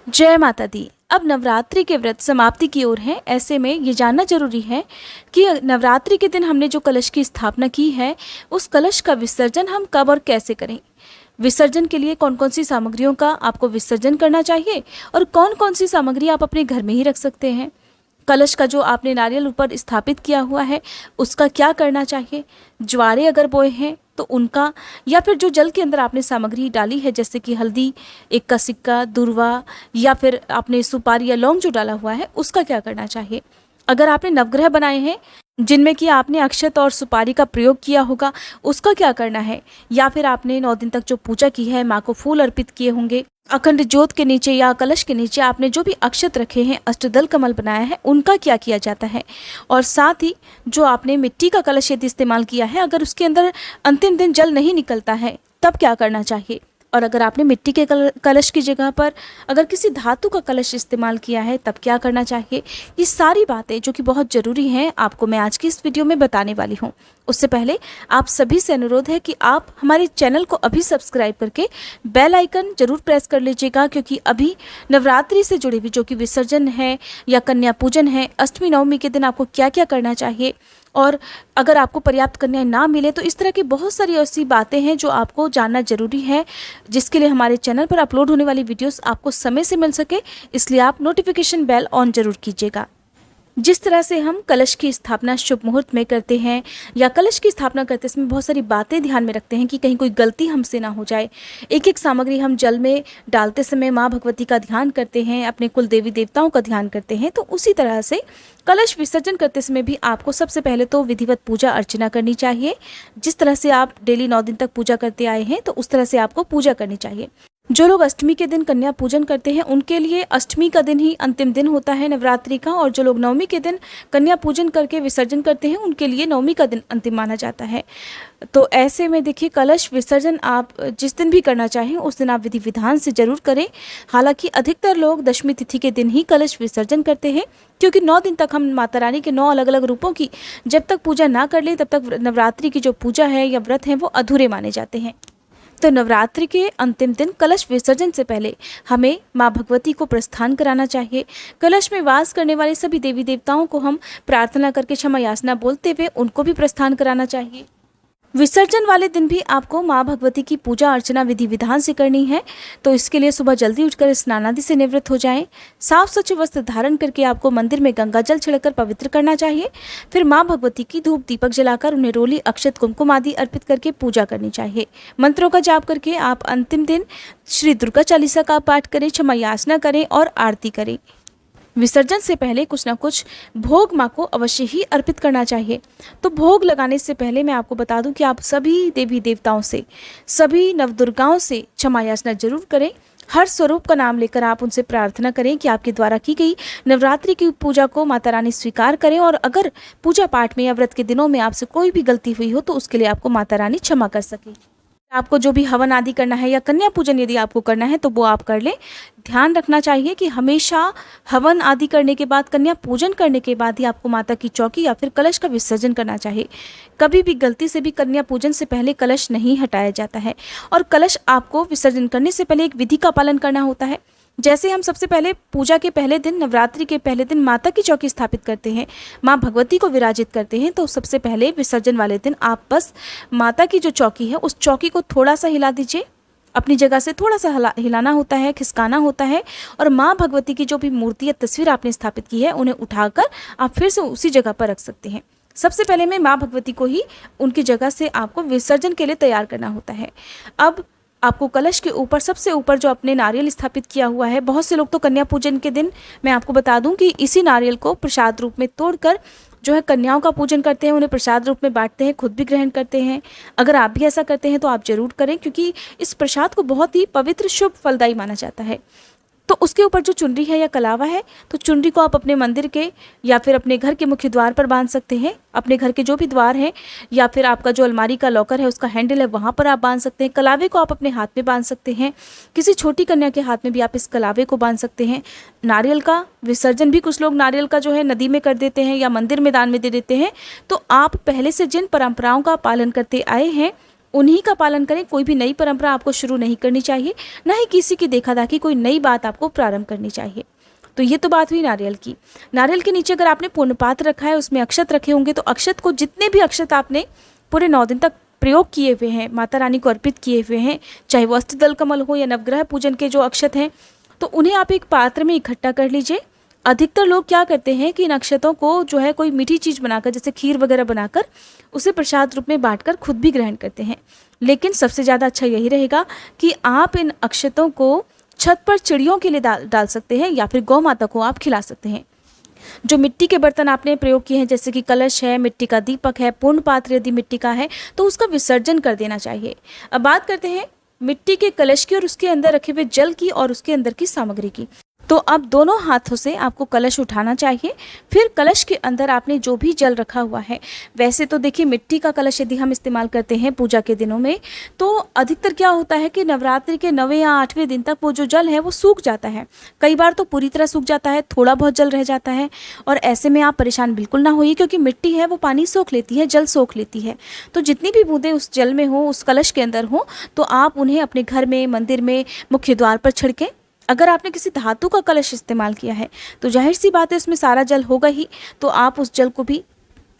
जय माता दी। अब नवरात्रि के व्रत समाप्ति की ओर हैं। ऐसे में ये जानना जरूरी है कि नवरात्रि के दिन हमने जो कलश की स्थापना की है, उस कलश का विसर्जन हम कब और कैसे करें। विसर्जन के लिए कौन कौन सी सामग्रियों का आपको विसर्जन करना चाहिए और कौन कौन सी सामग्री आप अपने घर में ही रख सकते हैं। कलश का जो आपने नारियल ऊपर स्थापित किया हुआ है, उसका क्या करना चाहिए। ज्वारे अगर बोए हैं तो उनका, या फिर जो जल के अंदर आपने सामग्री डाली है जैसे कि हल्दी, एक का सिक्का, दूर्वा, या फिर आपने सुपारी या लौंग जो डाला हुआ है, उसका क्या करना चाहिए। अगर आपने नवग्रह बनाए हैं जिनमें कि आपने अक्षत और सुपारी का प्रयोग किया होगा, उसका क्या करना है। या फिर आपने 9 दिन तक जो पूजा की है, माँ को फूल अर्पित किए होंगे, अखंड ज्योत के नीचे या कलश के नीचे आपने जो भी अक्षत रखे हैं, अष्टदल कमल बनाया है, उनका क्या किया जाता है। और साथ ही जो आपने मिट्टी का कलश यदि इस्तेमाल किया है, अगर उसके अंदर अंतिम दिन जल नहीं निकलता है तब क्या करना चाहिए। और अगर आपने मिट्टी के कलश की जगह पर अगर किसी धातु का कलश इस्तेमाल किया है तब क्या करना चाहिए। ये सारी बातें जो कि बहुत ज़रूरी हैं, आपको मैं आज की इस वीडियो में बताने वाली हूँ। उससे पहले आप सभी से अनुरोध है कि आप हमारे चैनल को अभी सब्सक्राइब करके बेल आइकन जरूर प्रेस कर लीजिएगा, क्योंकि अभी नवरात्रि से जुड़े हुए जो कि विसर्जन है या कन्या पूजन है, अष्टमी नवमी के दिन आपको क्या क्या करना चाहिए, और अगर आपको पर्याप्त कन्याएं ना मिले तो इस तरह की बहुत सारी ऐसी बातें हैं जो आपको जानना जरूरी है, जिसके लिए हमारे चैनल पर अपलोड होने वाली वीडियोस आपको समय से मिल सके। इसलिए आप नोटिफिकेशन बेल ऑन जरूर कीजिएगा। जिस तरह से हम कलश की स्थापना शुभ मुहूर्त में करते हैं या कलश की स्थापना करते समय बहुत सारी बातें ध्यान में रखते हैं कि कहीं कोई गलती हमसे ना हो जाए। एक एक सामग्री हम जल में डालते समय माँ भगवती का ध्यान करते हैं, अपने कुल देवी देवताओं का ध्यान करते हैं। तो उसी तरह से कलश विसर्जन करते समय भी आपको सबसे पहले तो विधिवत पूजा अर्चना करनी चाहिए। जिस तरह से आप डेली 9 दिन तक पूजा करते आए हैं, तो उस तरह से आपको पूजा करनी चाहिए। जो लोग अष्टमी के दिन कन्या पूजन करते हैं, उनके लिए अष्टमी का दिन ही अंतिम दिन होता है नवरात्रि का, और जो लोग नवमी के दिन कन्या पूजन करके विसर्जन करते हैं, उनके लिए नवमी का दिन अंतिम माना जाता है। तो ऐसे में देखिए, कलश विसर्जन आप जिस दिन भी करना चाहें उस दिन आप विधि विधान से जरूर करें। हालांकि अधिकतर लोग दशमी तिथि के दिन ही कलश विसर्जन करते हैं, क्योंकि 9 दिन तक हम माता रानी के 9 अलग अलग रूपों की जब तक पूजा ना कर ले, तब तक नवरात्रि की जो पूजा है या व्रत हैं वो अधूरे माने जाते हैं। तो नवरात्रि के अंतिम दिन कलश विसर्जन से पहले हमें माँ भगवती को प्रस्थान कराना चाहिए। कलश में वास करने वाले सभी देवी देवताओं को हम प्रार्थना करके क्षमा याचना बोलते हुए उनको भी प्रस्थान कराना चाहिए। विसर्जन वाले दिन भी आपको माँ भगवती की पूजा अर्चना विधि विधान से करनी है। तो इसके लिए सुबह जल्दी उठकर स्नान आदि से निवृत्त हो जाएं। साफ स्वच्छ वस्त्र धारण करके आपको मंदिर में गंगा जल छिड़कर पवित्र करना चाहिए। फिर माँ भगवती की धूप दीपक जलाकर उन्हें रोली, अक्षत, कुमकुम आदि अर्पित करके पूजा करनी चाहिए। मंत्रों का जाप करके आप अंतिम दिन श्री दुर्गा चालीसा का पाठ करें, क्षमा याचना करें और आरती करें। विसर्जन से पहले कुछ ना कुछ भोग माँ को अवश्य ही अर्पित करना चाहिए। तो भोग लगाने से पहले मैं आपको बता दूं कि आप सभी देवी देवताओं से, सभी नवदुर्गाओं से क्षमा याचना जरूर करें। हर स्वरूप का नाम लेकर आप उनसे प्रार्थना करें कि आपके द्वारा की गई नवरात्रि की पूजा को माता रानी स्वीकार करें, और अगर पूजा पाठ में या व्रत के दिनों में आपसे कोई भी गलती हुई हो तो उसके लिए आपको माता रानी क्षमा कर सके। आपको जो भी हवन आदि करना है या कन्या पूजन यदि आपको करना है तो वो आप कर लें। ध्यान रखना चाहिए कि हमेशा हवन आदि करने के बाद, कन्या पूजन करने के बाद ही आपको माता की चौकी या फिर कलश का विसर्जन करना चाहिए। कभी भी गलती से भी कन्या पूजन से पहले कलश नहीं हटाया जाता है। और कलश आपको विसर्जन करने से पहले एक विधि का पालन करना होता है। जैसे हम सबसे पहले पूजा के पहले दिन, नवरात्रि के पहले दिन माता की चौकी स्थापित करते हैं, माँ भगवती को विराजित करते हैं, तो सबसे पहले विसर्जन वाले दिन आप बस माता की जो चौकी है उस चौकी को थोड़ा सा हिला दीजिए। अपनी जगह से थोड़ा सा हिलाना होता है, खिसकाना होता है, और माँ भगवती की जो भी मूर्ति या तस्वीर आपने स्थापित की है उन्हें उठाकर आप फिर से उसी जगह पर रख सकते हैं। सबसे पहले में माँ भगवती को ही उनकी जगह से आपको विसर्जन के लिए तैयार करना होता है। अब आपको कलश के ऊपर, सबसे ऊपर जो अपने नारियल स्थापित किया हुआ है, बहुत से लोग तो कन्या पूजन के दिन, मैं आपको बता दूं कि इसी नारियल को प्रसाद रूप में तोड़कर जो है कन्याओं का पूजन करते हैं, उन्हें प्रसाद रूप में बांटते हैं, खुद भी ग्रहण करते हैं। अगर आप भी ऐसा करते हैं तो आप जरूर करें, क्योंकि इस प्रसाद को बहुत ही पवित्र, शुभ, फलदायी माना जाता है। तो उसके ऊपर जो चुनरी है या कलावा है, तो चुनरी को आप अपने मंदिर के या फिर अपने घर के मुख्य द्वार पर बांध सकते हैं। अपने घर के जो भी द्वार हैं, या फिर आपका जो अलमारी का लॉकर है उसका हैंडल है, वहाँ पर आप बांध सकते हैं। कलावे को आप अपने हाथ में बांध सकते हैं। किसी छोटी कन्या के हाथ में भी आप इस कलावे को बांध सकते हैं। नारियल का विसर्जन भी कुछ लोग नारियल का जो है नदी में कर देते हैं या मंदिर में दान में दे देते हैं। तो आप पहले से जिन परंपराओं का पालन करते आए हैं उन्हीं का पालन करें। कोई भी नई परंपरा आपको शुरू नहीं करनी चाहिए, ना ही किसी की देखा-दाखी कोई नई बात आपको प्रारंभ करनी चाहिए। तो ये तो बात हुई नारियल की। नारियल के नीचे अगर आपने पूर्ण पात्र रखा है, उसमें अक्षत रखे होंगे, तो अक्षत को जितने भी अक्षत आपने पूरे 9 दिन तक प्रयोग किए हुए हैं, माता रानी को अर्पित किए हुए हैं, चाहे वो अष्टदल कमल हो या नवग्रह पूजन के जो अक्षत हैं, तो उन्हें आप एक पात्र में इकट्ठा कर लीजिए। अधिकतर लोग क्या करते हैं कि इन अक्षतों को जो है कोई मीठी चीज़ बनाकर, जैसे खीर वगैरह बनाकर, उसे प्रसाद रूप में बांटकर खुद भी ग्रहण करते हैं। लेकिन सबसे ज़्यादा अच्छा यही रहेगा कि आप इन अक्षतों को छत पर चिड़ियों के लिए डाल सकते हैं, या फिर गौ माता को आप खिला सकते हैं। जो मिट्टी के बर्तन आपने प्रयोग किए हैं, जैसे कि कलश है, मिट्टी का दीपक है, पूर्ण पात्र यदि मिट्टी का है, तो उसका विसर्जन कर देना चाहिए। अब बात करते हैं मिट्टी के कलश की और उसके अंदर रखे हुए जल की और उसके अंदर की सामग्री की। तो अब दोनों हाथों से आपको कलश उठाना चाहिए। फिर कलश के अंदर आपने जो भी जल रखा हुआ है, वैसे तो देखिए मिट्टी का कलश यदि हम इस्तेमाल करते हैं पूजा के दिनों में, तो अधिकतर क्या होता है कि नवरात्रि के 9वें या 8वें दिन तक वो जो जल है वो सूख जाता है। कई बार तो पूरी तरह सूख जाता है, थोड़ा बहुत जल रह जाता है। और ऐसे में आप परेशान बिल्कुल ना होइए, क्योंकि मिट्टी है वो पानी सोख लेती है, जल सोख लेती है। तो जितनी भी बूंदें उस जल में हो, उस कलश के अंदर हो, तो आप उन्हें अपने घर में, मंदिर में, मुख्य द्वार पर छिड़कें। अगर आपने किसी धातु का कलश इस्तेमाल किया है, तो जाहिर सी बात है उसमें सारा जल होगा ही, तो आप उस जल को भी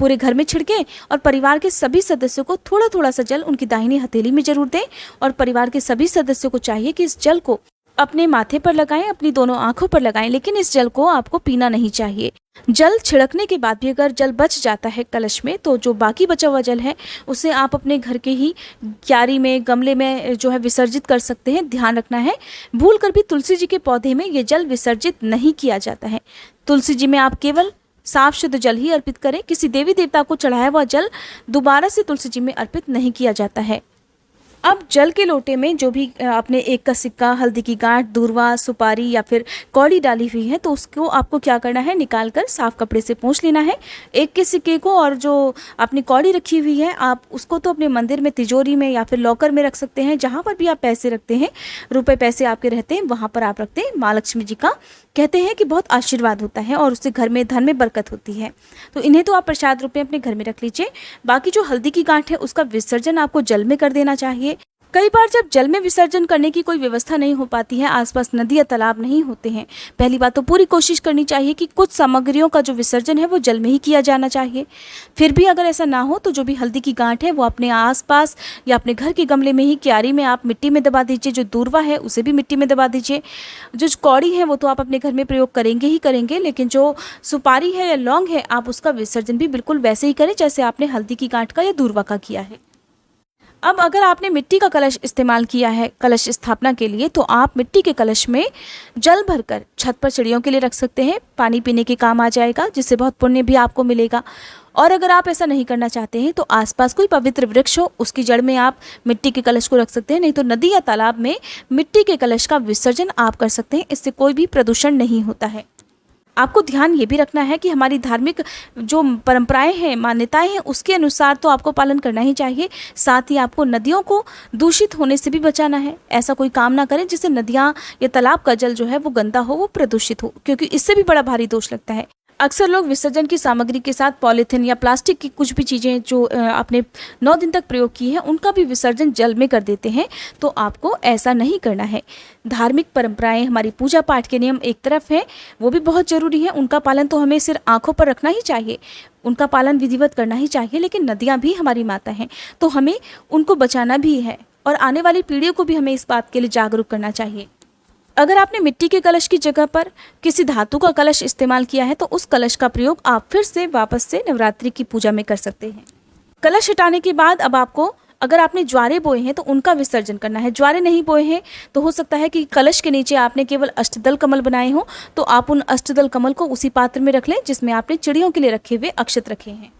पूरे घर में छिड़कें और परिवार के सभी सदस्यों को थोड़ा थोड़ा सा जल उनकी दाहिनी हथेली में जरूर दें। और परिवार के सभी सदस्यों को चाहिए कि इस जल को अपने माथे पर लगाएं, अपनी दोनों आंखों पर लगाएं, लेकिन इस जल को आपको पीना नहीं चाहिए। जल छिड़कने के बाद भी अगर जल बच जाता है कलश में, तो जो बाकी बचा हुआ जल है उसे आप अपने घर के ही क्यारी में, गमले में जो है विसर्जित कर सकते हैं। ध्यान रखना है, भूल कर भी तुलसी जी के पौधे में ये जल विसर्जित नहीं किया जाता है। तुलसी जी में आप केवल साफ शुद्ध जल ही अर्पित करें। किसी देवी देवता को चढ़ाया हुआ जल दोबारा से तुलसी जी में अर्पित नहीं किया जाता है। अब जल के लोटे में जो भी आपने 1 का सिक्का, हल्दी की गांठ, दूर्वा, सुपारी या फिर कौड़ी डाली हुई है, तो उसको आपको क्या करना है, निकाल कर साफ कपड़े से पोंछ लेना है। 1 के सिक्के को और जो आपने कौड़ी रखी हुई है, आप उसको तो अपने मंदिर में तिजोरी में या फिर लॉकर में रख सकते हैं। जहाँ पर भी आप पैसे रखते हैं, रुपए पैसे आपके रहते हैं, वहाँ पर आप रखते हैं। माँ लक्ष्मी जी का कहते हैं कि बहुत आशीर्वाद होता है और उससे घर में धन में बरकत होती है। तो इन्हें तो आप प्रसाद रूप में अपने घर में रख लीजिए। बाकी जो हल्दी की गांठ है, उसका विसर्जन आपको जल में कर देना चाहिए। कई बार जब जल में विसर्जन करने की कोई व्यवस्था नहीं हो पाती है, आसपास नदी या तालाब नहीं होते हैं, पहली बात तो पूरी कोशिश करनी चाहिए कि कुछ सामग्रियों का जो विसर्जन है वो जल में ही किया जाना चाहिए। फिर भी अगर ऐसा ना हो, तो जो भी हल्दी की गांठ है वो अपने आसपास या अपने घर के गमले में ही, क्यारी में आप मिट्टी में दबा दीजिए। जो दूर्वा है उसे भी मिट्टी में दबा दीजिए। जो कौड़ी है वो तो आप अपने घर में प्रयोग करेंगे ही करेंगे, लेकिन जो सुपारी है या लौंग है, आप उसका विसर्जन भी बिल्कुल वैसे ही करें जैसे आपने हल्दी की गांठ का या दूर्वा का किया है। अब अगर आपने मिट्टी का कलश इस्तेमाल किया है कलश स्थापना के लिए, तो आप मिट्टी के कलश में जल भरकर छत पर चिड़ियों के लिए रख सकते हैं। पानी पीने के काम आ जाएगा, जिससे बहुत पुण्य भी आपको मिलेगा। और अगर आप ऐसा नहीं करना चाहते हैं, तो आसपास कोई पवित्र वृक्ष हो, उसकी जड़ में आप मिट्टी के कलश को रख सकते हैं। नहीं तो नदी या तालाब में मिट्टी के कलश का विसर्जन आप कर सकते हैं। इससे कोई भी प्रदूषण नहीं होता है। आपको ध्यान ये भी रखना है कि हमारी धार्मिक जो परंपराएं हैं, मान्यताएं हैं, उसके अनुसार तो आपको पालन करना ही चाहिए। साथ ही आपको नदियों को दूषित होने से भी बचाना है। ऐसा कोई काम ना करें जिससे नदियां या तालाब का जल जो है वो गंदा हो, वो प्रदूषित हो, क्योंकि इससे भी बड़ा भारी दोष लगता है। अक्सर लोग विसर्जन की सामग्री के साथ पॉलीथीन या प्लास्टिक की कुछ भी चीज़ें जो आपने 9 दिन तक प्रयोग की है, उनका भी विसर्जन जल में कर देते हैं। तो आपको ऐसा नहीं करना है। धार्मिक परंपराएं, हमारी पूजा पाठ के नियम एक तरफ है, वो भी बहुत ज़रूरी है। उनका पालन तो हमें सिर्फ आंखों पर रखना ही चाहिए, उनका पालन विधिवत करना ही चाहिए। लेकिन नदियाँ भी हमारी माता हैं, तो हमें उनको बचाना भी है और आने वाली पीढ़ियों को भी हमें इस बात के लिए जागरूक करना चाहिए। अगर आपने मिट्टी के कलश की जगह पर किसी धातु का कलश इस्तेमाल किया है, तो उस कलश का प्रयोग आप फिर से वापस से नवरात्रि की पूजा में कर सकते हैं। कलश हटाने के बाद अब आपको, अगर आपने ज्वारे बोए हैं तो उनका विसर्जन करना है। ज्वारे नहीं बोए हैं तो हो सकता है कि कलश के नीचे आपने केवल अष्टदल कमल बनाए हों, तो आप उन अष्टदल कमल को उसी पात्र में रख लें जिसमें आपने चिड़ियों के लिए रखे हुए अक्षत रखे हैं।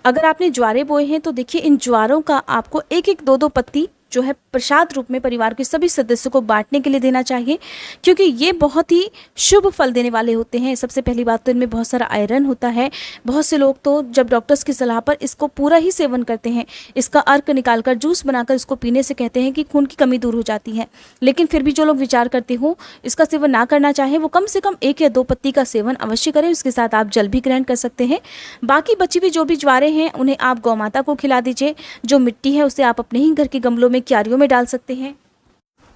अगर आपने ज्वारे बोए हैं तो देखिए, इन ज्वारों का आपको 1-1, 2-2 पत्ती जो है प्रसाद रूप में परिवार के सभी सदस्यों को बांटने के लिए देना चाहिए, क्योंकि ये बहुत ही शुभ फल देने वाले होते हैं। सबसे पहली बात तो इनमें बहुत सारा आयरन होता है। बहुत से लोग तो जब डॉक्टर्स की सलाह पर इसको पूरा ही सेवन करते हैं, इसका अर्क निकालकर जूस बनाकर इसको पीने से कहते हैं कि खून की कमी दूर हो जाती है। लेकिन फिर भी जो लोग विचार करते हो इसका सेवन ना करना चाहें, वो कम से कम 1 या 2 पत्ती का सेवन अवश्य करें। उसके साथ आप जल भी ग्रहण कर सकते हैं। बाकी बची हुई जो भी ज्वारे हैं उन्हें आप गौ माता को खिला दीजिए। जो मिट्टी है उसे आप अपने ही घर के गमलों में, क्यारियों में डाल सकते हैं।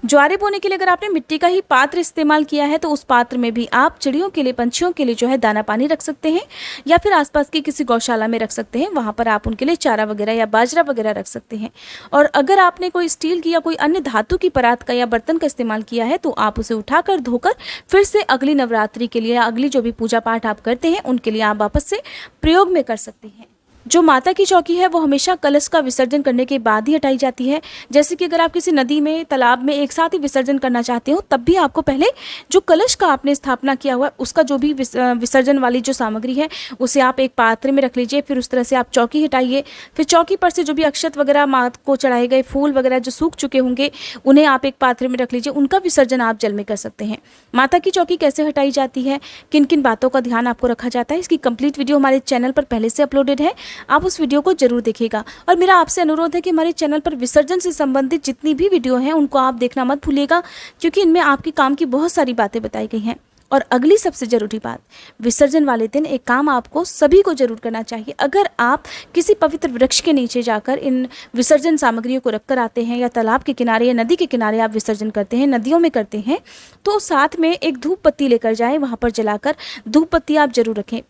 ज्वारे बोने के लिए अगर आपने मिट्टी का ही पात्र इस्तेमाल किया है तो उस पात्र में भी आप चिड़ियों के लिए, पंछियों के लिए जो है दाना पानी रख सकते हैं, या फिर आसपास की किसी गौशाला में रख सकते हैं। वहाँ पर आप उनके लिए चारा वगैरह या बाजरा वगैरह रख सकते हैं। और अगर आपने कोई स्टील की या कोई अन्य धातु की परात का या बर्तन का इस्तेमाल किया है तो आप उसे उठाकर धोकर फिर से अगली नवरात्रि के लिए या अगली जो भी पूजा पाठ आप करते हैं उनके लिए आप वापस से प्रयोग में कर सकते हैं। जो माता की चौकी है वो हमेशा कलश का विसर्जन करने के बाद ही हटाई जाती है। जैसे कि अगर आप किसी नदी में, तालाब में एक साथ ही विसर्जन करना चाहते हो तब भी आपको पहले जो कलश का आपने स्थापना किया हुआ है उसका जो भी विसर्जन वाली जो सामग्री है उसे आप एक पात्र में रख लीजिए। फिर उस तरह से आप चौकी हटाइए। फिर चौकी पर से जो भी अक्षत वगैरह माँ को चढ़ाए गए फूल वगैरह जो सूख चुके होंगे उन्हें आप एक पात्र में रख लीजिए। उनका विसर्जन आप जल में कर सकते हैं। माता की चौकी कैसे हटाई जाती है, किन किन बातों का ध्यान आपको रखा जाता है, इसकी कंप्लीट वीडियो हमारे चैनल पर पहले से अपलोडेड है। आप उस वीडियो को जरूर देखिएगा। और मेरा आपसे अनुरोध है कि हमारे चैनल पर विसर्जन से संबंधित जितनी भी वीडियो हैं उनको आप देखना मत भूलिएगा, क्योंकि इनमें आपके काम की बहुत सारी बातें बताई गई हैं। और अगली सबसे ज़रूरी बात, विसर्जन वाले दिन एक काम आपको सभी को जरूर करना चाहिए। अगर आप किसी पवित्र वृक्ष के नीचे जाकर इन विसर्जन सामग्रियों को रखकर आते हैं, या तालाब के किनारे या नदी के किनारे आप विसर्जन करते हैं, नदियों में करते हैं, तो साथ में एक धूप पत्ती लेकर जाएं। वहाँ पर जलाकर धूप पत्ती आप जरूर रखें।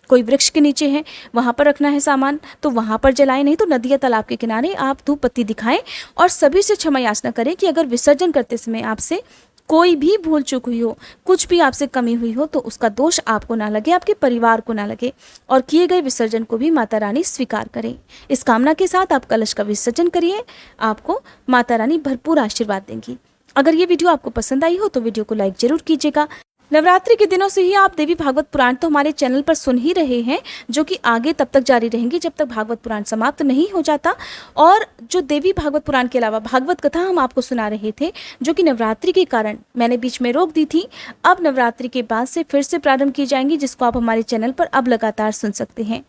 कोई वृक्ष के नीचे है वहाँ पर रखना है सामान तो वहाँ पर जलाएं, नहीं तो नदी या तालाब के किनारे आप धूप पत्ती दिखाएं। और सभी से क्षमा याचना करें कि अगर विसर्जन करते समय आपसे कोई भी भूल चूक हुई हो, कुछ भी आपसे कमी हुई हो, तो उसका दोष आपको ना लगे, आपके परिवार को ना लगे, और किए गए विसर्जन को भी माता रानी स्वीकार करें। इस कामना के साथ आप कलश का विसर्जन करिए। आपको माता रानी भरपूर आशीर्वाद देंगी। अगर ये वीडियो आपको पसंद आई हो तो वीडियो को लाइक जरूर कीजिएगा। नवरात्रि के दिनों से ही आप देवी भागवत पुराण तो हमारे चैनल पर सुन ही रहे हैं, जो कि आगे तब तक जारी रहेंगी जब तक भागवत पुराण समाप्त नहीं हो जाता। और जो देवी भागवत पुराण के अलावा भागवत कथा हम आपको सुना रहे थे, जो कि नवरात्रि के कारण मैंने बीच में रोक दी थी, अब नवरात्रि के बाद से फिर से प्रारंभ की जाएंगी, जिसको आप हमारे चैनल पर अब लगातार सुन सकते हैं।